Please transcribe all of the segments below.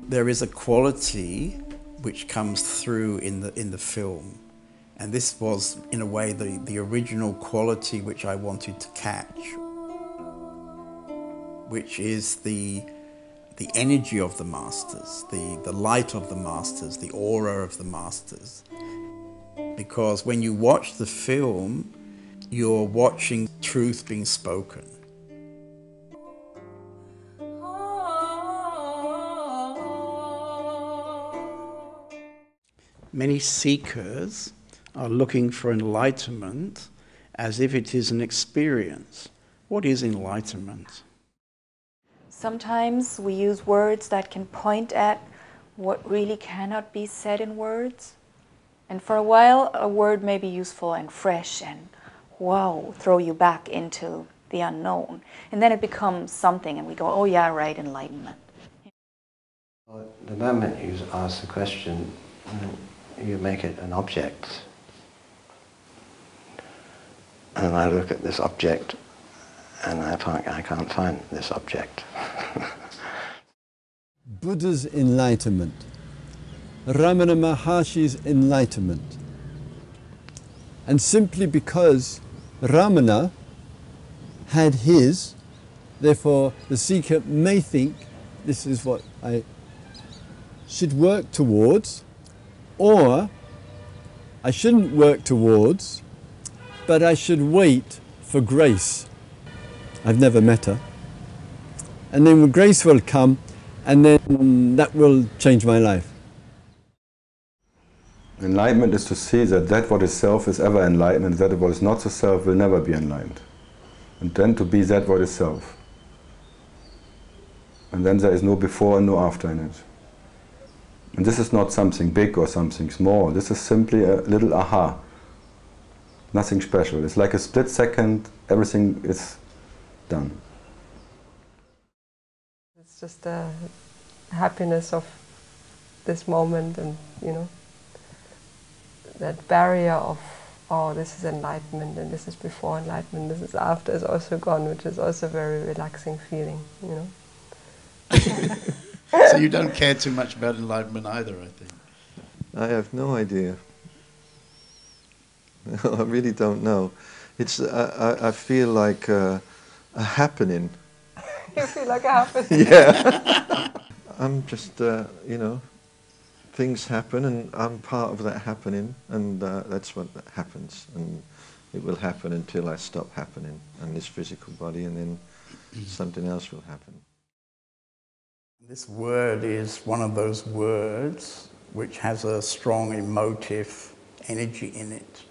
There is a quality which comes through in the film, and this was in a way the original quality which I wanted to catch, which is the energy of the masters, the light of the masters, the aura of the masters. Because when you watch the film, you're watching truth being spoken. Many seekers are looking for enlightenment as if it is an experience. What is enlightenment? Sometimes we use words that can point at what really cannot be said in words. And for a while, a word may be useful and fresh and, wow, throw you back into the unknown. And then it becomes something and we go, oh yeah, right, enlightenment. Well, the moment you ask the question, you make it an object. And I look at this object and I can't find this object. Buddha's enlightenment, Ramana Maharshi's enlightenment. And simply because Ramana had his, therefore the seeker may think this is what I should work towards, or I shouldn't work towards, but I should wait for grace. I've never met her. And then grace will come, and then that will change my life. Enlightenment is to see that that what is self is ever enlightened, and that what is not the self will never be enlightened. And then to be that what is self. And then there is no before and no after in it. And this is not something big or something small. This is simply a little aha. Nothing special. It's like a split second, everything is done. It's just the happiness of this moment, and you know, that barrier of, oh, this is enlightenment and this is before enlightenment, this is after, is also gone, which is also a very relaxing feeling, you know. So you don't care too much about enlightenment either, I think. I have no idea. I really don't know. It's I feel like a happening. You feel like a happening? Yeah. I'm just, you know, things happen and I'm part of that happening, and that's what happens. And it will happen until I stop happening in this physical body, and then something else will happen. This word is one of those words which has a strong emotive energy in it.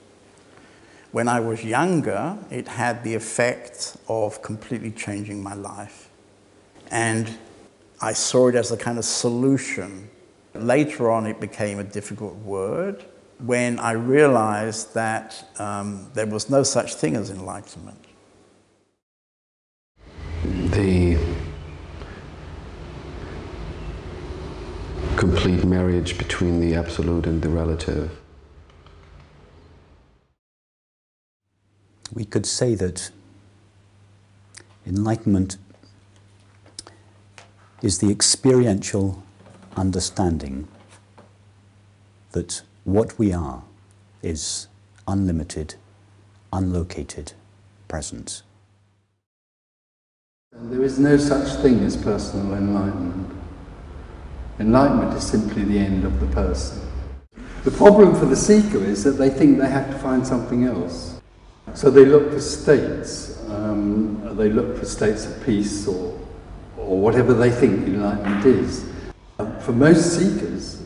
When I was younger, it had the effect of completely changing my life. And I saw it as a kind of solution. Later on, it became a difficult word when I realized that there was no such thing as enlightenment. The complete marriage between the absolute and the relative. We could say that enlightenment is the experiential understanding that what we are is unlimited, unlocated presence. There is no such thing as personal enlightenment. Enlightenment is simply the end of the person. The problem for the seeker is that they think they have to find something else. So they look for states. They look for states of peace or whatever they think enlightenment is. For most seekers,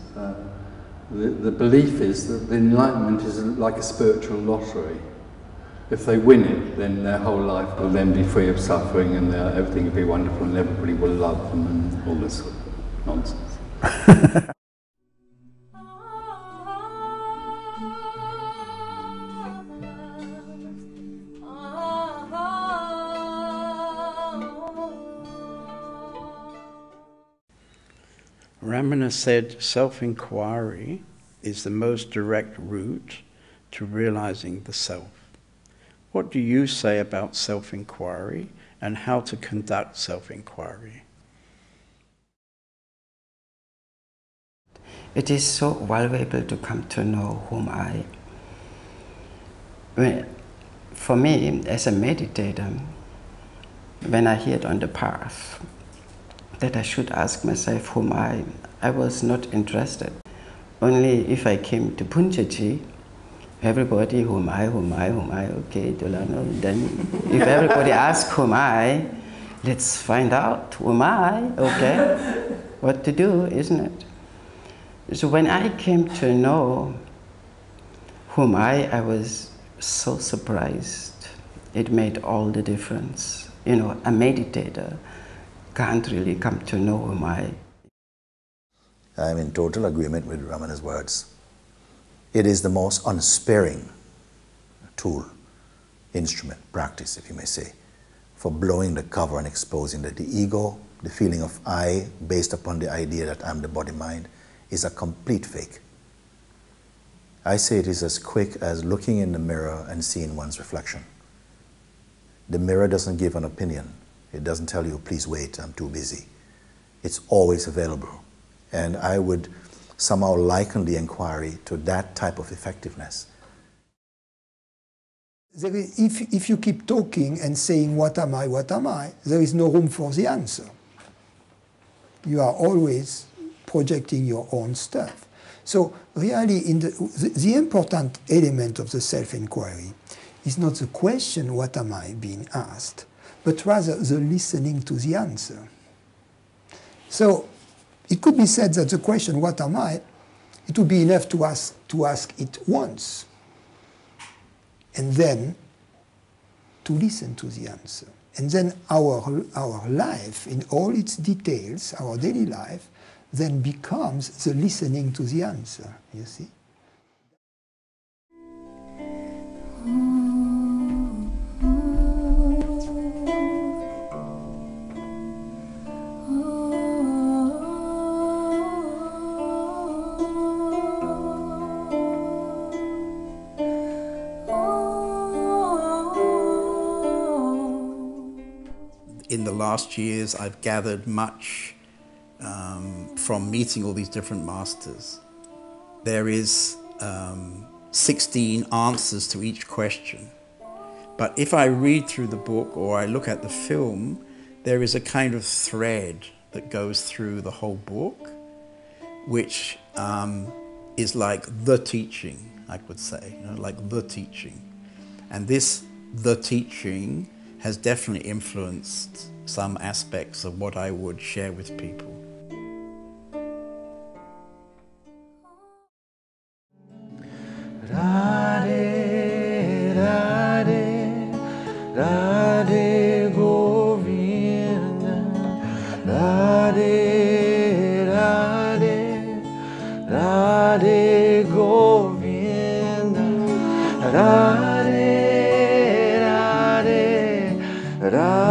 the belief is that the enlightenment is like a spiritual lottery. If they win it, then their whole life will then be free of suffering and everything will be wonderful and everybody will love them and all this sort of nonsense. Ramana said self-inquiry is the most direct route to realizing the self. What do you say about self-inquiry and how to conduct self-inquiry? It is so valuable to come to know whom I am. For me, as a meditator, when I hit on the path, that I should ask myself whom I was not interested. Only if I came to Punjaji, everybody whom I, okay, then if everybody asks whom I, let's find out whom I, okay, what to do, isn't it? So when I came to know whom I was so surprised. It made all the difference. You know, a meditator can't really come to know whom I. I'm in total agreement with Ramana's words. It is the most unsparing tool, instrument, practice, if you may say, for blowing the cover and exposing that the ego, the feeling of I, based upon the idea that I'm the body-mind, is a complete fake. I say it is as quick as looking in the mirror and seeing one's reflection. The mirror doesn't give an opinion. It doesn't tell you, please wait, I'm too busy. It's always available. And I would somehow liken the inquiry to that type of effectiveness. If you keep talking and saying, what am I, there is no room for the answer. You are always projecting your own stuff. So really, the important element of the self-inquiry is not the question, what am I, being asked, but rather the listening to the answer. So it could be said that the question, what am I, it would be enough to ask it once, and then to listen to the answer. And then our life, in all its details, our daily life, then becomes the listening to the answer, you see? In the last years, I've gathered much from meeting all these different masters. There is 16 answers to each question. But if I read through the book or I look at the film, there is a kind of thread that goes through the whole book, which is like the teaching, I would say, you know, like the teaching. And this, the teaching, has definitely influenced some aspects of what I would share with people. Radhe, Radhe, Radhe Govinda, Radhe, Radhe, Radhe Govinda, Radhe, Radhe, Radhe.